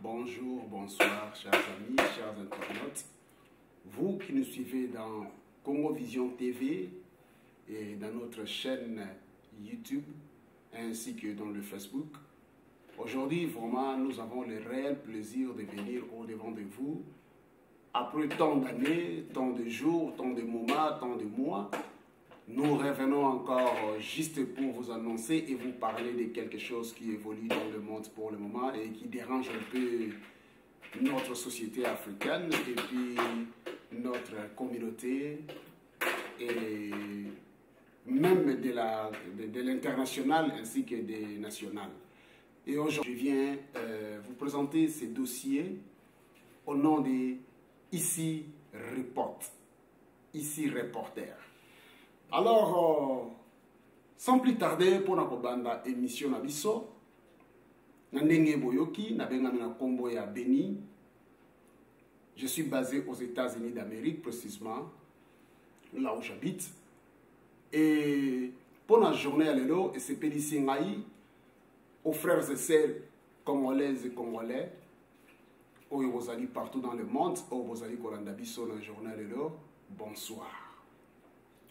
Bonjour, bonsoir, chers amis, chers internautes. Vous qui nous suivez dans Congo Vision TV et dans notre chaîne YouTube, ainsi que dans le Facebook. Aujourd'hui, vraiment, nous avons le réel plaisir de venir au-devant de vous. Après tant d'années, tant de jours, tant de moments, tant de mois, nous revenons encore juste pour vous annoncer et vous parler de quelque chose qui évolue dans le monde pour le moment et qui dérange un peu notre société africaine et puis notre communauté et même de l'international ainsi que des nationales. Et aujourd'hui, je viens vous présenter ces dossiers au nom de Ici Report, Ici Reporter. Alors, sans plus tarder, pour notre bande émission Nabiso, Nandenge Boyoki, Nabengamina Kombo ya Beni. Je suis basé aux États-Unis d'Amérique, précisément, là où j'habite. Et pour la journée à l'élo, et c'est Pélissi Ngaï, aux frères et sœurs congolaises et congolais, où vous allez partout dans le monde, où vous allez Kolanda Biso dans la journée à l'élo, bonsoir.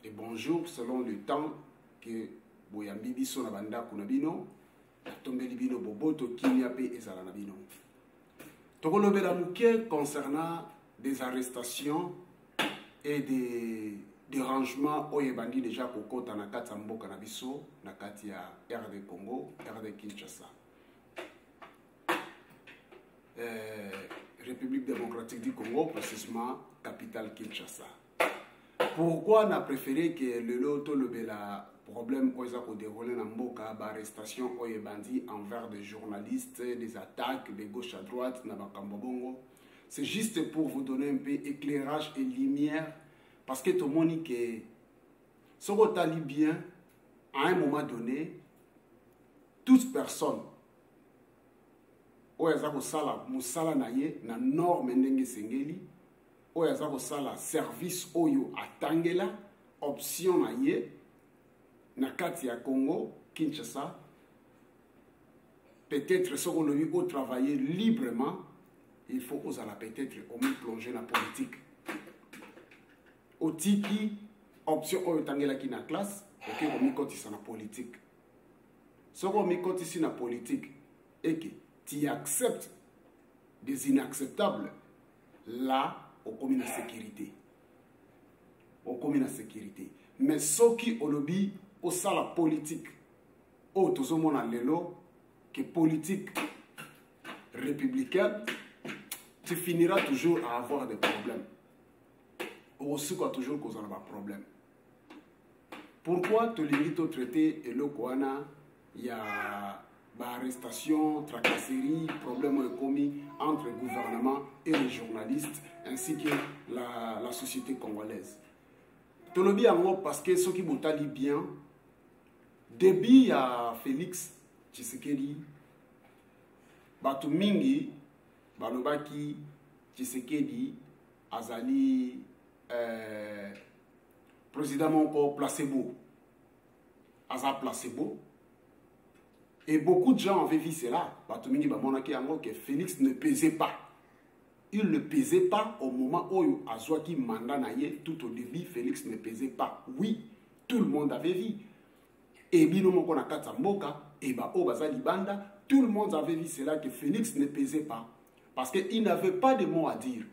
Et bonjour selon le temps que Boyambi Biso na banda kunabino, tombeli bino boboto kinyape ezala na bino. Tokolobela muke concernant des arrestations et des dérangements oyebandi déjà kokota na kati ya mboka na biso na kati ya RD Congo, RD Kinshasa. République démocratique du Congo, précisément capitale Kinshasa. Pourquoi on a préféré que le loto le problème qu'on a déroulé dans Mboka, arrestation oyebandi envers des journalistes, des attaques de gauche à droite, Nabakambobongo. C'est juste pour vous donner un peu éclairage et lumière, parce que tout le monde dit que ce qu'on a dit bien, à un moment donné, toute personne, oyaza ko sala musala na ye na norme ndenge sengeli, oyaza ko sala service oyo atangela option na ye na kati ya Congo Kinshasa, peut-être ce qu'on a vu au travailler librement, il faut oser la peut-être au moins plonger dans la politique. Au tiki option oyo tangela ki na classe, ok on mi kotisa na politique. Ce qu'on mi kotisi na politique et que tu acceptes des inacceptables, là, au commun de sécurité. Au commun de sécurité. Mais ce qui au lobby, au la politique, au tout le monde a l'élo, que politique républicaine, tu finiras toujours à avoir des problèmes. Ou aussi quoi toujours qu'on a des problèmes. Pourquoi te limite au traité et le Kouana, il y a arrestation, tracasserie, problèmes commis entre le gouvernement et les journalistes, ainsi que la société congolaise. Tout le bien parce que ceux qui m'ont dit bien, depuis à Félix Tshisekedi, Batu Mingi, Balobaki, Tshisekedi, Azali, président Monko placebo, Aza placebo. Et beaucoup de gens avaient vu cela. Que Félix ne pesait pas. Il ne pesait pas au moment où Azwaki mandat naye, tout au début, Félix ne pesait pas. Oui, tout le monde avait vu. Et Binomoko na Katamboka, et Bazali Banda, tout le monde avait vu cela que Félix ne pesait pas. Parce qu'il n'avait pas de mots à dire.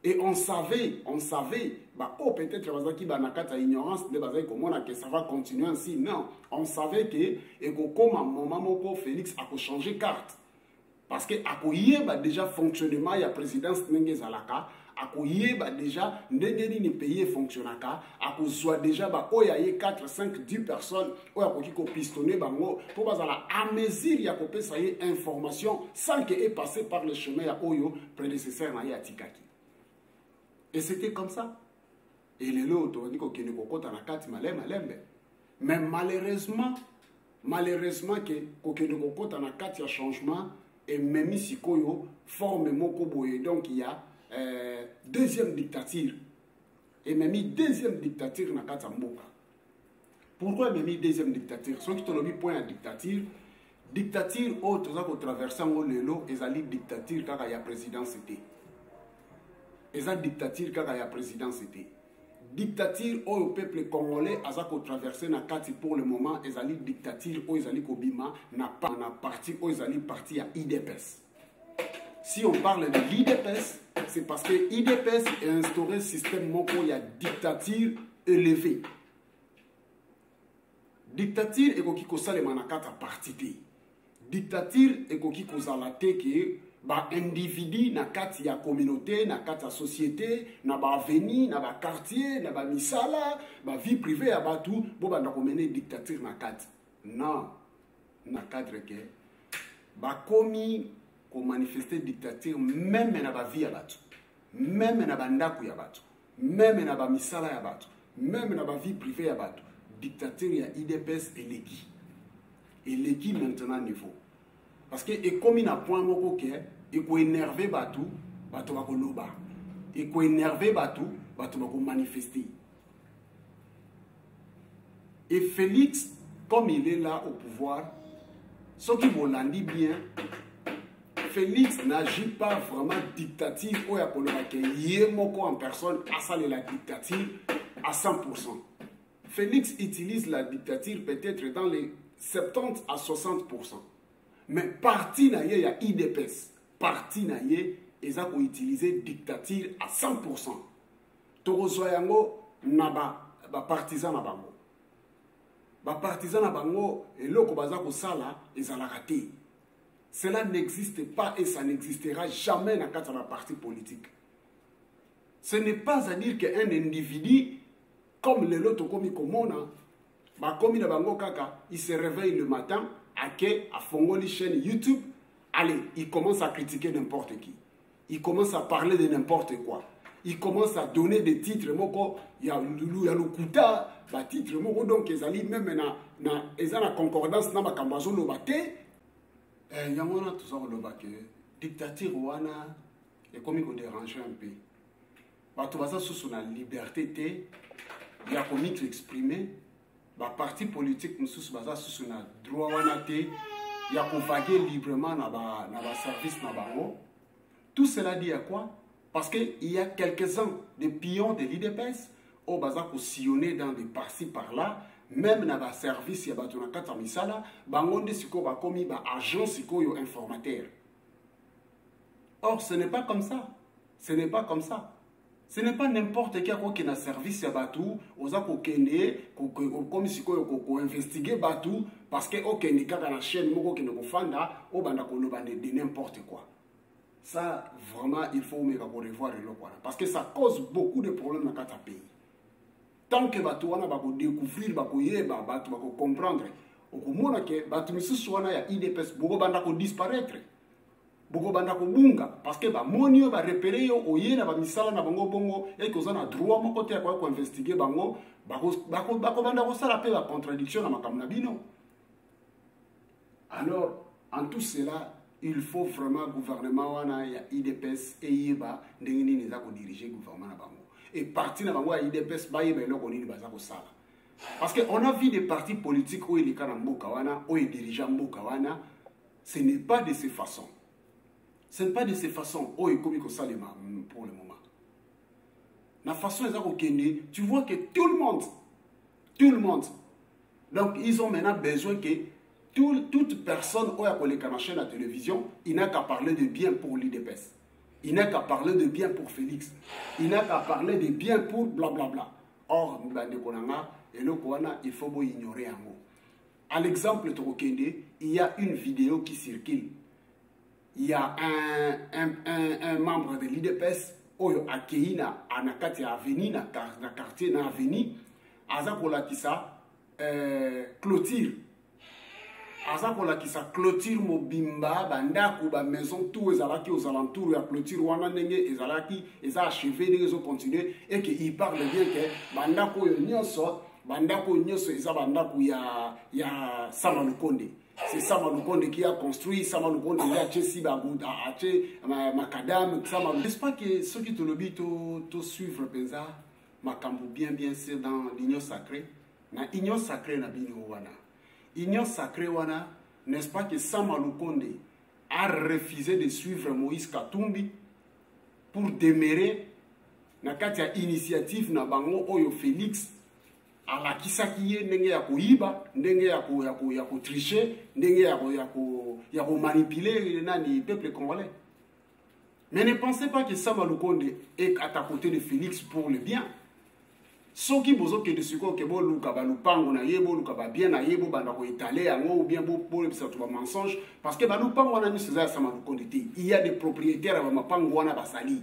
Et on savait, oh peut-être bazaki banakata ignorance de bazaki comment que ça va continuer ainsi. Non, on savait que et comme un moment moko Félix a changé carte. Parce que a déjà fonctionnement ya présidence ndenge zalaka, a déjà ndenge ni pays fonctionnaka, a déjà oyaye 4 5 10 personnes oya ko pistonner bango pour bazala à mesure ya ko pesa information sans que ait passé par le chemin ya oyo prédécesseur na ya tikaki. Et c'était comme ça. Et les lots, on dit qu'on ne peut pas malembe. Mais malheureusement que qu'on ne peut pas changement et même si koyo forme mokoboye. Donc il y a deuxième dictature. Et même deuxième dictature na kati mboka. Pourquoi même deuxième dictature? Ceux qui ont mis point à dictature, Dictature autre ça ko traverser ngo lelo ezali dictature kaka ya présidence té. Eza dictature kaka ya présidence té. Dictature au peuple congolais aza ko traverser na kati pour le moment ezali dictature o ezali ko bima na parti o ezali parti ya IDPS. Si on parle de l'IDPS, c'est parce que l'IDPS a instauré un système où il y a dictature élevée. Dictature est qui cause les manakata parti. Dictature est qui cause la que ba individu na kati ya communauté, na kati ya société, na ba avenue, na ba quartier, na ba misala, ba vie privée ya ba tout, bo ba na mener dictature na kati. Non, na cadre que ba komi ko manifester dictature même na ba vie ya batu, même na ba ndaku ya batu, même na ba misala ya batu, même na ba vie privée ya batu. Dictature ya IDPS eleki. Eleki maintenant niveau. Parce que et comme il a point moko ke et ko énerver batu, batu ba ko loba. Et ko énerver batu, batu ba ko manifester. Et Félix, comme il est là au pouvoir, ce qui vous l'a dit bien, Félix n'agit pas vraiment dictature ou ya ko loba ke yemoko en personne à ça la dictature à 100%. Félix utilise la dictature peut-être dans les 70 à 60%. Mais parti na ye ya IDPS, parti na ye, ils ont utilisé dictature à 100%. Torozoyango na ba partisan na bango. Ba partisan na bango et loko bazako sala ils ont raté. Cela n'existe pas et ça n'existera jamais dans le parti politique. Ce n'est pas à dire qu'un individu comme les autres comme Komona, comme il se réveille le matin, à fongoli chaîne YouTube, allez, il commence à critiquer n'importe qui. Il commence à parler de n'importe quoi. Il commence à donner des titres, il y a le Kuta, des titres, donc ils allaient même na concordance na makambazo lo baté. Yamona tout ça lo baké. Dictature wana et comme il dérange un peu. Bato baza sous la liberté il y a commis exprimer ba parti politique nous sous baza sous na droit wana té il y a pour vaguer librement na ba service na bango. Tout cela dit à quoi? Parce que il y a quelques-uns de pions de l'IDPS au baza pour sillonner dans des partis par là, même na ba service ya bato na kata misala bango nde siko ba komi ba agent siko yo informateur. Or ce n'est pas comme ça. Ce n'est pas comme ça. Ce n'est pas n'importe qui qui a service à Batou, aux a comme si on investiguer Batou, parce que aucun des cas dans la chaîne, qui ne fanda, au de n'importe quoi. Ça, vraiment, il faut revoir le quoi. Parce que ça cause beaucoup de problèmes dans notre pays. Tant que Batou, on va découvrir, Batou, comprendre, au moins que Batou, il y a IDPS, beaucoup disparaître. Boko banda ko bunga parce que ba monio ba repérer yo oyena ba misala na bango bongo et que ça na droit mon côté quoi investiguer bango bako banda ko sala pe ba contradiction na makamna bino. Alors en tout cela il faut vraiment gouvernement wana ya IDPS et yeba ndenge nini za ko diriger gouvernement na bango et parti na bango ya IDPS ba yeba eloko nini baza ko sala parce que on a vu des partis politiques où il est kana mboka wana où il dirige mboka wana ce n'est pas de cette façon. Ce n'est pas de ces façons. Oh, il comme ça pour le moment. La façon tu vois que tout le monde, donc ils ont maintenant besoin que toute personne qui a la chaîne à la télévision, il n'a qu'à parler de bien pour l'IDPS. Il n'a qu'à parler de bien pour Félix. Il n'a qu'à parler de bien pour blablabla. Or, il faut ignorer un mot. À l'exemple de Rokende, il y a une vidéo qui circule. Il y a un membre de l'IDPS qui a accueilli na Nakati Avenue, na quartier na Avenue, Azakola qui sa clôture. Azakola qui sa clôture mobimba, bandaku, ba maison, tout ezalaki aux alentours, la clôture wana ndenge ezalaki, eza achevé, ils ont continué, et qu'il parle bien que bandaku nyonso eza bandaku ya Samalukonde. C'est Samalukonde qui a construit, Samalukonde qui a acheté Macadam, n'est-ce pas que ceux qui te le disent, te suivre Penza, Makambu bien c'est dans l'union sacrée. Na union sacrée na bino wana. Union sacrée wana, n'est-ce pas que Sama Lukonde a refusé de suivre Moïse Katumbi pour demeurer na kati ya initiative na bango oyo Félix alakisaki ye ndenge ya koyiba, ndenge ya ko tricher, ndenge ya ko manipuler nani peuple congolais. Mais ne pensez pas que Sama Lukonde est à côté de Félix pour le bien. Ce qui bozo que de ce que bo luka ba lupango na yebo luka ba bien na yebo banda ko étaler yango ou bien bo ça tout mensonge parce que ba lupango wana ni ceza Sama Lukonde te. Il y a des propriétaires ba mapango wana basali.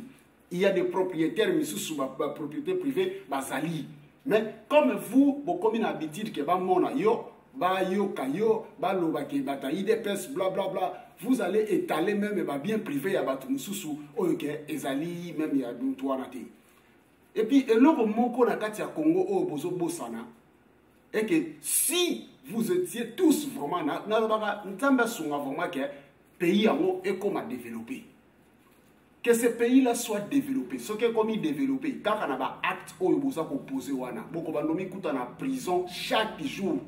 Il y a des propriétaires misusu ba propriété privée basali. Mais comme vous bo comme une habitude que ba mona yo ba yo kayo ba loba ke bata IDPS bla bla bla, vous allez étaler même ba bien privé ya batu misusu oyoke ezali même ya buntu wana te. Et puis, l'autre mot qu'on a dit à Congo, au Bozo Bosana, est que si vous étiez tous vraiment, pays est comme à développer. Que ce pays-là soit développé, ce qui est comme développé, quand on a un acte où il faut poser, beaucoup de en prison chaque jour.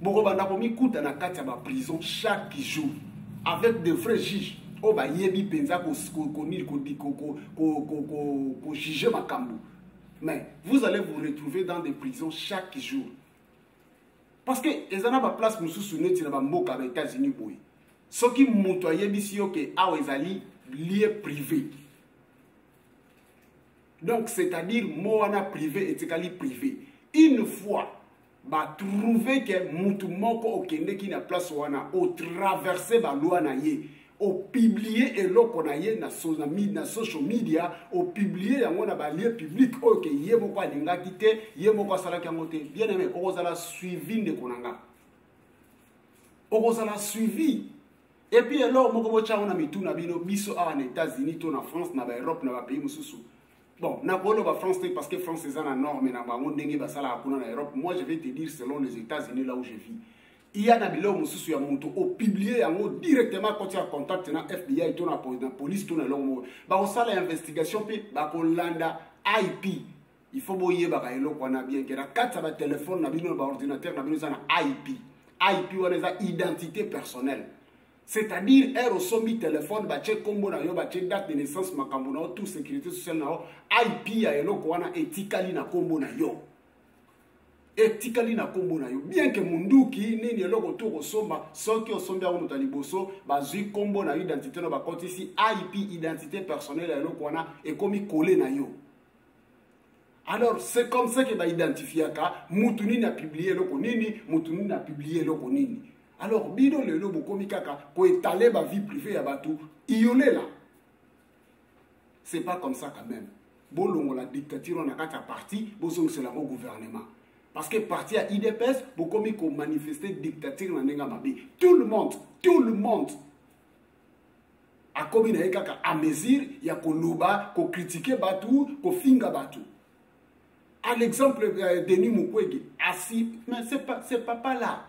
Beaucoup de en prison chaque jour, avec de vrais juges. Oh bah yebi penza ko juger makambo. Mais vous allez vous retrouver dans des prisons chaque jour. Parce que ezana ba place mususu neti na ba mboka ba États-Unis boy. Soki muto yebi si yoke awa ezali lié privé. Donc c'est-à-dire moana privé et tekali privé. Une fois ba trouver que mutu moko okende ki na place wana au traverser ba loi na ye. Au publier et l'eau qu'on a na social media, au publier yango na ba lieu public ok yemo kwa linga kite yemo kwa sala kamote bien aimé okozala suivi de konanga okozala suivi et puis alors moko bocha on a mituna bino biso awa na États-Unis to na France na ba Europe na ba pays mususu bon na bolo ba France parce que France est en norme na bango ndenge ba sala akuna na Europe. Moi je vais te dire selon les États-Unis là où je vis. Il y a des gens qui ont publié directement quand il y a contact avec FBI, la police, l'investigation, landa IP. Il faut que bien que la carte de téléphone, l'ordinateur, IP. IP, on a identité personnelle. C'est-à-dire, elle reçoit le téléphone, combo date de naissance, tout sécurité sociale, IP, éthiquement na combo na yo. Etikali na kombo na yo bien que munduki nini eloko to kosomba soki osomba ko mutali boso bazui kombo na identité no bakoti si IP identité personnelle eloko wana ekomi collé na yo. Alors c'est comme ça que ba identifier ka mutu nini a publié eloko nini mutu nini a publié eloko nini. Alors bido lelo bokomi kaka ko étaler ba vie privée ya batu iolé là. C'est pas comme ça quand même. Bolongo la dictature on a kata parti boso c'est le gouvernement. Parce que parti à IDPS, beaucoup de manifester dictature dans Nengamabi. Tout le monde a commis à mesure, il y a qu'on critiquer Batou, qu'on finga Batou. À l'exemple de Denis Mukwege, assis, mais c'est papa là.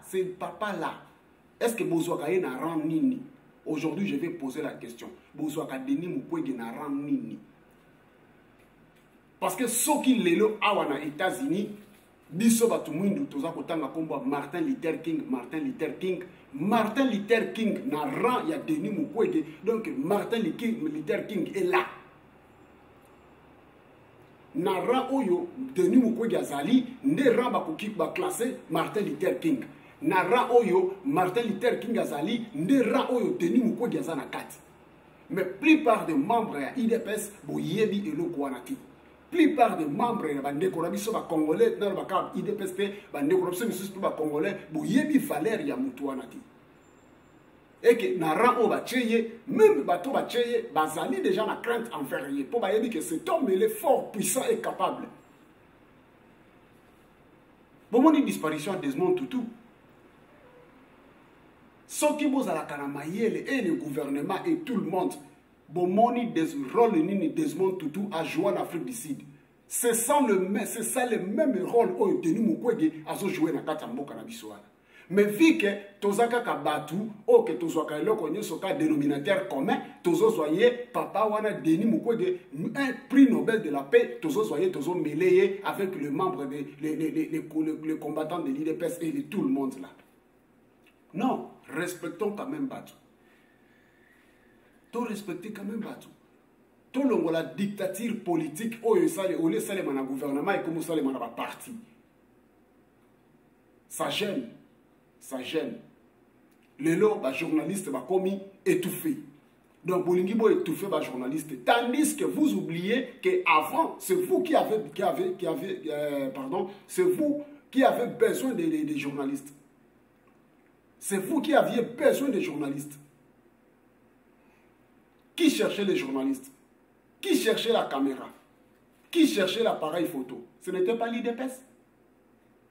Est-ce que Bozouakaye n'a rang nini? Aujourd'hui, je vais poser la question. Bozouaka Denis Mukwege n'a rang nini? Parce que ceux qui l'élo awana États-Unis, biso batu mwindu toza kotanga kombo Martin Luther King na rang ya Denis Mukwege. Donc Martin Luther King est là na rang oyo Denis Mukwege azali nde rang bakoki ba classé Martin Luther King na rang oyo Martin Luther King azali nde rang oyo Denis Mukwege azana kati. Mais plupart des membres ya IDPS boyebi eloko wana ti. Plupart des membres de la Ndekolabiso congolais dans le cas IDPST, la Ndekolabiso congolais, boyebi valeur ya mutuanati. Et que na rang au bacheye, même bateau bacheye, bazali déjà na crainte inférieure. Pour bayebi que cet homme il est fort, puissant et capable. Bon, on dit disparition à Desmond Tutu. Ce qui vous a la Kanamayele et le gouvernement et tout le monde. Bomoni rôle nini Desmond Tutu a joué en Afrique du Sud. C'est ça le même rôle que Denis Mukwege a joué dans Katamboka na Bissoana. Mais vu que tozaka kabatu o que tozaka eloko nyoso ka dénominateur commun, tozo soyé papa wana Denis Mukwege un prix Nobel de la paix, tozo soyé tozo mêlé avec le membre les combattants de l'IDPS et de tout le monde là. Non, respectons quand même Batou. To respecter quand même Batou. To longo la dictature politique au lieu de gouvernement et comme ça les parti. Ça gêne. Ça gêne. Les lots, les journalistes sont commis étouffés. Donc, Bolingibo étouffé les journalistes. Tandis que vous oubliez qu'avant, c'est vous c'est vous qui avez besoin des journalistes. C'est vous qui aviez besoin des journalistes. Qui cherchait les journalistes? Qui cherchait la caméra? Qui cherchait l'appareil photo? Ce n'était pas l'IDPS.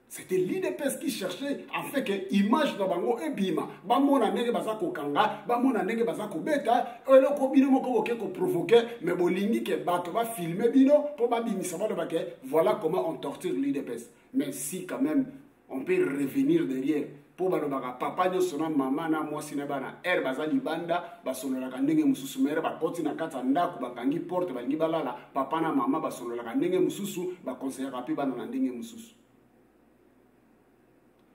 C'était l'IDPS qui cherchait en fait que l'image de Bango et Bima. Bamona nege bazako kanga, bamona nege bazako beta, elo ko bino moko ko provoquer, mais bolingi ke bato va filmer bino pour ba bimi ça va de voilà comment on torture l'IDPS. Mais si quand même on peut revenir derrière pour ba papa nyo sona mama na mwasi na bana bazali banda basonola ka ndenge mususu mere ba koti na kata ndako bakangi porte balingi balala papa na mama basonola ka ndenge mususu ba conseiller rapi bana na ndenge mususu.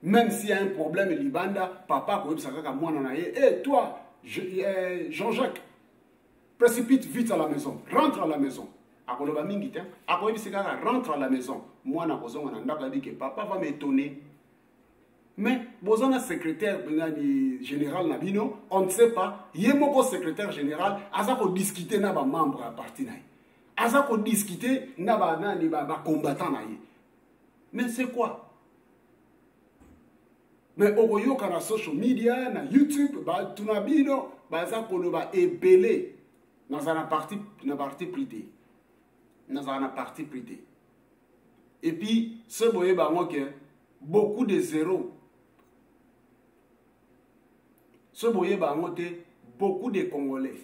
Même s'il y a un problème, Libanda, papa, toi, Jean-Jacques, précipite vite à la maison, rentre à la maison. Rentre à la maison. Moi, je dis que papa va m'étonner. Mais, besoin secrétaire général Nabino, on ne sait pas. Il y a mon secrétaire général, il faut discuter avec les membres de la partie. Il faut discuter avec les combattants. Mais c'est quoi? Mais au Yoka na social media, na YouTube, tunabino, baza koloba ebele, dans la partie privée. Dans la partie privée. Et puis, ce boye bango que beaucoup de zéros. Ce boye bango te beaucoup de Congolais.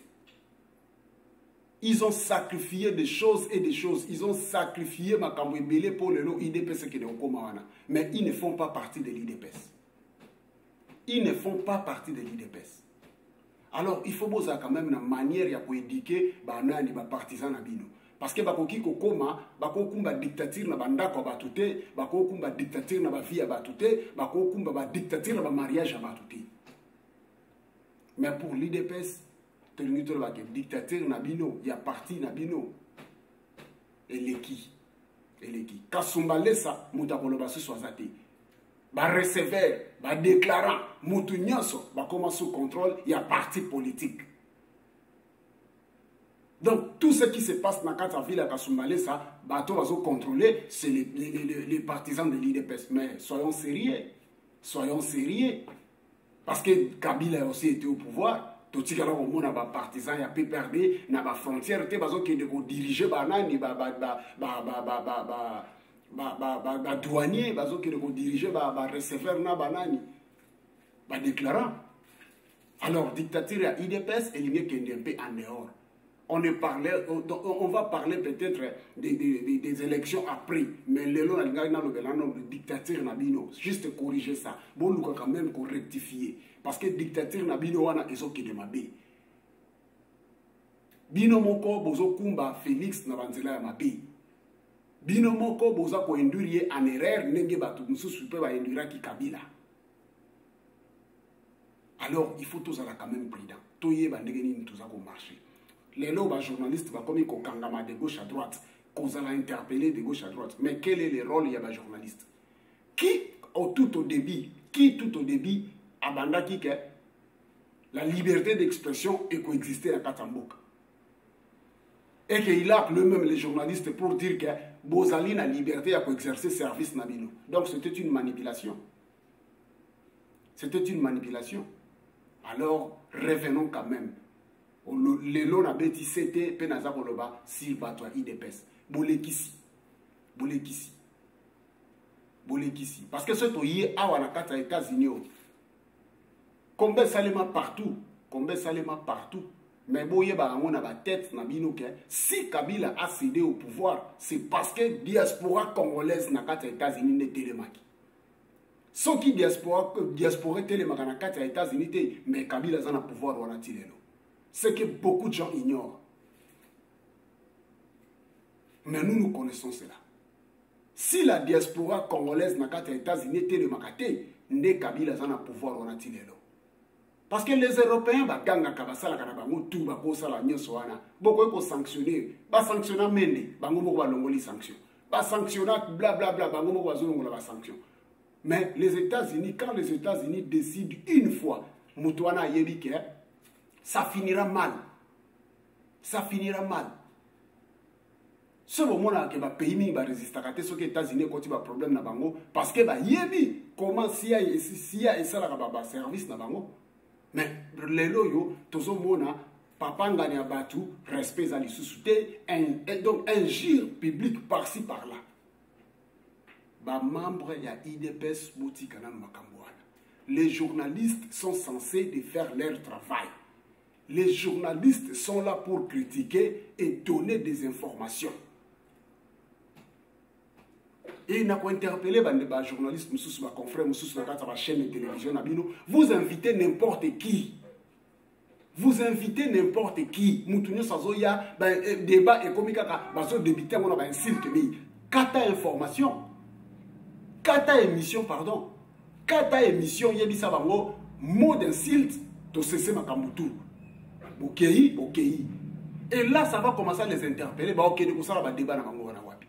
Ils ont sacrifié des choses et des choses. Ils ont sacrifié makambo ebele pour le lot IDPS qui est au Komawana. Mais ils ne font pas partie de l'IDPS. Ils ne font pas partie de l'IDPS. Alors, il faut quand même une manière pour éduquer les partisans. Parce que bakoki kokoma, bakokumba dictature na bandako batute, bakokumba dictature na vie batute, bakokumba dictature na mariage batute. Mais pour l'IDPS, dictature na bino, il y a parti na bino. Et l'éki. Kasumba lesa mutakoloba soazate. Ba recevoir, ba déclarant, mutu nyonso, ba commence sous contrôle, il y a parti politique. Donc tout ce qui se passe dans la ville à Kasumbalesa, bateau va contrôler, c'est les partisans de l'IDPS. Mais soyons sérieux. Soyons sérieux. Parce que Kabila a aussi été au pouvoir. Tout ce qui est partisans, il y a PPRD, il y a des frontières, il y a des diriger douanier, qui diriger receveur na banani, déclarant. Alors dictature à IDPS et il qui est un peu en dehors. On va parler peut-être des élections après, mais le long de dictature nabino, juste corriger ça. Bon, nous quand même rectifier, parce que dictature nabino wana ezo qui demabe. Bino moko bozo kumba Félix na banzela ya mabe. Bino moko boza ko induire en erreur nenge batu mususu pe ba induira ki Kabila. Alors il faut tous être quand même prudent. Toye ba ndenge ni tous ko marcher. Les lots journalistes va comme kangama de gauche à droite, qu'on a interpellé de gauche à droite. Mais quel est le rôle des journalistes? Qui tout au début abandonne que la liberté d'expression est coexistée à Katambouk. Et qu'il a appelé même les journalistes pour dire que Bozali a la liberté à exercer service Nabino. Donc c'était une manipulation. C'était une manipulation. Alors revenons quand même. Le lot na beti c'était penaza koloba si batwa IDPS. Bolekisi. Parce que ce toye awa na kata États-Unis. Combien salema partout. Mais boye ba on a ba tête na bino ke si Kabila a cédé au pouvoir, c'est parce que diaspora congolaise na kata États-Unis ne télémaki. Ce qui diaspora télémaki na kata États-Unis mais Kabila za na pouvoir wana tilelo. C'est que beaucoup de gens ignorent. Mais nous connaissons cela. Si la diaspora congolaise n'a qu'à les États-Unis, nde Kabila za na pouvoir wana tilelo. Parce que les Européens baganga kabasala kana bango tout bakosala nyoso wana. Boko ko sanctionner, ba sanctionner mende, bango moko balongoli sanction. Ba sanctionner bla bla bla bango moko bazolongola ba sanction. Mais les États-Unis, quand les États-Unis décident une fois, Moutouana Yebike, ça finira mal. Ça finira mal. Ce moment-là, que le pays va résister à ce que les États-Unis ont un problème na bango, parce que Yebi comment SIA et ça la service na bango. Mais les loyaux, tout ce monde, papa ngani abatu, respect à l'issue, donc un gire public par-ci par-là. Membre il y a IDPS Boutikana Makambouana. Les journalistes sont censés de faire leur travail. Les journalistes sont là pour critiquer et donner des informations. Et il n'a pas interpellé les journalistes, les confrères, les chaînes de télévision. Vous invitez n'importe qui. Vous invitez n'importe qui. Moutounio Sazoya, débat économique, bazo débuté, on a un site, mais kata information. Kata émission, pardon. Kata émission, yebisa bango, mot d'insulte, to cesser ma kambutu. Ok. Et là, ça va commencer à les interpeller. Bah, ok, donc ça va débat na bango wana wapi.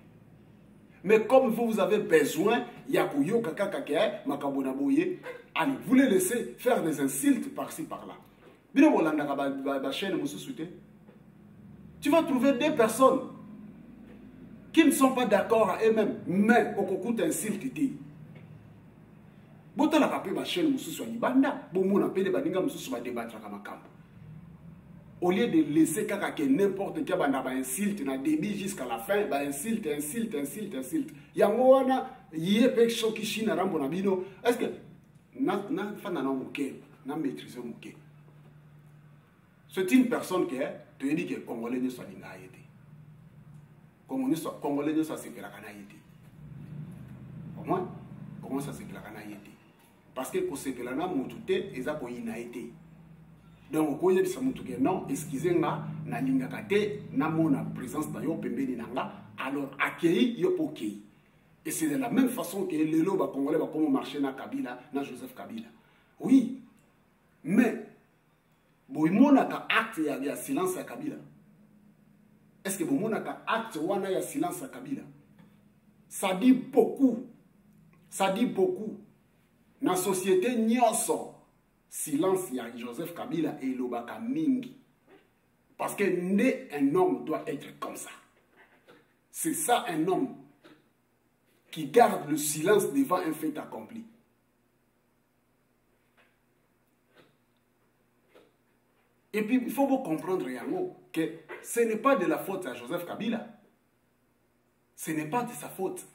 Mais comme vous avez besoin, yakuyo kaka kaka makabona boye, allez, vous les laissez faire des insultes par-ci par-là. Bino bolanda ba chaîne mususu. Tu vas trouver des personnes qui ne sont pas d'accord à eux-mêmes, mais au concours d'insultes. Bota la papier ma chaîne mususu banda, bomo na pele baninga mususu va débattre comme camp. Au lieu de laisser que n'importe qui banda ba insulte na débit jusqu'à la fin, ba insulte. Yango wana yé choki china rambo na bino. Est-ce que na fana na moké, na maîtriser moké. C'est une personne qui te dit que Congolais ne soit pas été. Congolais ne soit pas été. Comment ça se fait la été? Parce que c'est que la mutute et ça n'a été. Donc, quand il y a non, excusez-moi, na linga kate, na mona présence dans yo pembeni nanga, alors accueilli yo pokei. Et c'est de la même façon que les loba congolais va comme marcher na Kabila, na Joseph Kabila. Oui, mais boimona ka acte ya silence à Kabila. Est-ce que boimona ka acte wana ya silence à Kabila? Ça dit beaucoup. Ça dit beaucoup. Dans la société nyonso, silence ya Joseph Kabila et Lobaka Mingi. Parce que un homme doit être comme ça. C'est ça un homme qui garde le silence devant un fait accompli. Et puis il faut vous comprendre que ce n'est pas de la faute à Joseph Kabila. Ce n'est pas de sa faute.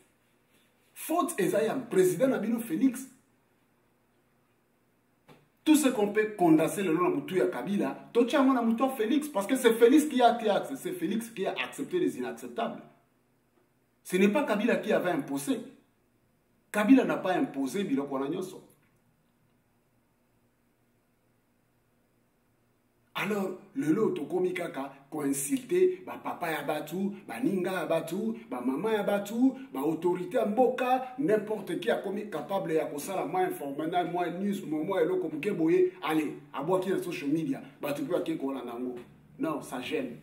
Faute Esaïam, président Nabino Félix. Tout ce qu'on peut condenser le nom de Moutouya Kabila, tout le monde a Moutouya Félix, parce que c'est Félix qui a c'est Félix qui a accepté les inacceptables. Ce n'est pas Kabila qui avait imposé. Kabila n'a pas imposé Biloko Nagnoso. Alors, le lot Tokomikaka, coïncidé, bah papa yabatu, bah ninga yabatu, bah maman yabatu, bah autorité mboka, n'importe qui a commis capable ya kosala moi informational, moi news, moi elo comme boye, allez, aboua qui dans social media, bah tu peux aké kola nango. Non, ça gêne.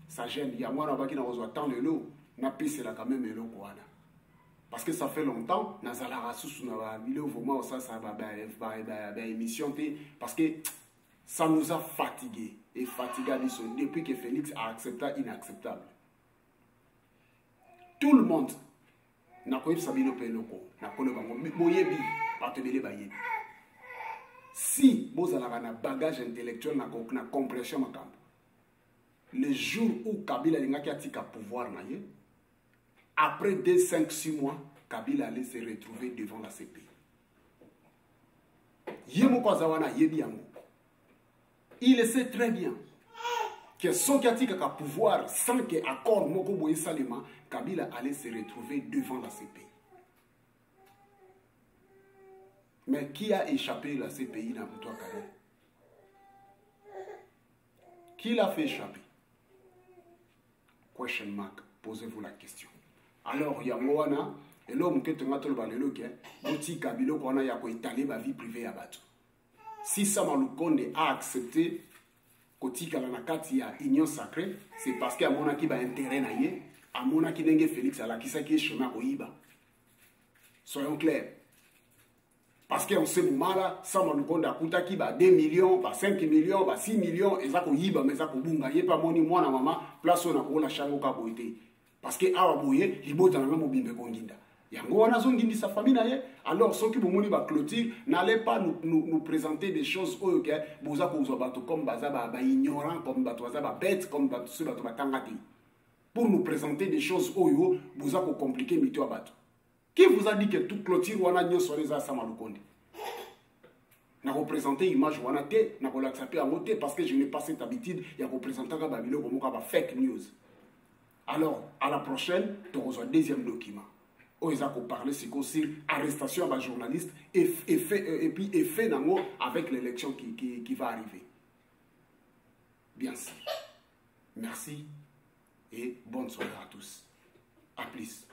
Ça gêne. Il y a moi là-bas qui n'a pas tant le lot, n'a pissé là quand même elo koala. Parce que ça fait longtemps, nazala rasus na vidéo vraiment ça va émission parce que ça nous a fatigués et fatigués depuis que Félix a accepté inacceptable. Tout le monde n'a pas eu Sabino Peloko, n'a pas eu si vous avez un bagage intellectuel, na compréhension, le jour où Kabila a pouvoir, après 2, 5, 6 mois, Kabila allait se retrouver devant la CPI. Il sait très bien que son qui a pouvoir sans que accord Moko Boye Salema, Kabila allait se retrouver devant la CPI. Mais qui a échappé la CPI dans le Carré? Qui l'a fait échapper? Question mark, posez-vous la question. Alors, Yamoana, Et là, on a étalé ma vie privée à Batou. Si Sama Lukonde a accepté Kotika la nakati ya union sacrée, c'est parce qu'il y a mon qui va intérêt na ye, à mon qui n'enge Félix à la qui est chemin au Iba. Soyons clairs. Parce qu'en ce moment-là, Sama Lukonde a coûté qui va 2 millions, 5 millions, 6 millions, et ça ko Iba, mais ça ko bunga. Yé pas moni moi na maman, place on a pour la chango ka boité. Parce que awa boye, libo dans la mobimbe konginda. Yango wana zongindi sa famille na ye. Alors ceux qui bomoni ba clôture, n'allez pas nous présenter des choses que boza ko bato comme baza ba ignorant, comme bato baza ba bête, comme bato ceux bato batangati. Pour nous présenter des choses oyo, boza ko compliquer mito a bato. Qui vous a dit que toute clôture wana nyo soleza Sama Lukonde? Na représenter image wana te, na ko l'accepter à moté parce que je n'ai pas cette habitude ya représenter ka babilo comme ka ba fake news. Alors à la prochaine, tu reçois deuxième document. Ils ont parlé sur arrestation à journaliste et puis effet avec l'élection qui va arriver. Bien sûr. Merci et bonne soirée à tous. À plus.